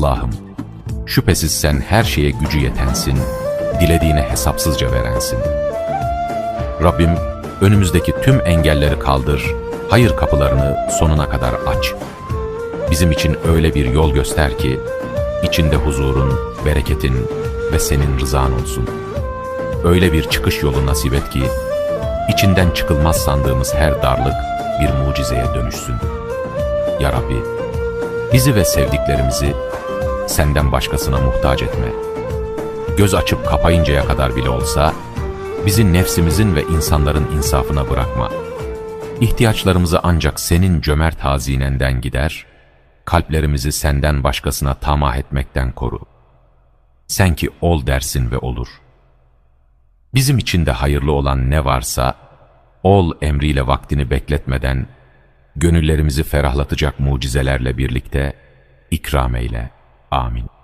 Allah'ım, şüphesiz sen her şeye gücü yetensin, dilediğine hesapsızca verensin. Rabbim, önümüzdeki tüm engelleri kaldır, hayır kapılarını sonuna kadar aç. Bizim için öyle bir yol göster ki, içinde huzurun, bereketin ve senin rızan olsun. Öyle bir çıkış yolu nasip et ki, içinden çıkılmaz sandığımız her darlık bir mucizeye dönüşsün. Ya Rabbi, bizi ve sevdiklerimizi senden başkasına muhtaç etme. Göz açıp kapayıncaya kadar bile olsa, bizi nefsimizin ve insanların insafına bırakma. İhtiyaçlarımızı ancak senin cömert hazinenden gider, kalplerimizi senden başkasına tamah etmekten koru. Sen ki ol dersin ve olur. Bizim için de hayırlı olan ne varsa, ol emriyle vaktini bekletmeden, gönüllerimizi ferahlatacak mucizelerle birlikte ikram eyle. Amin.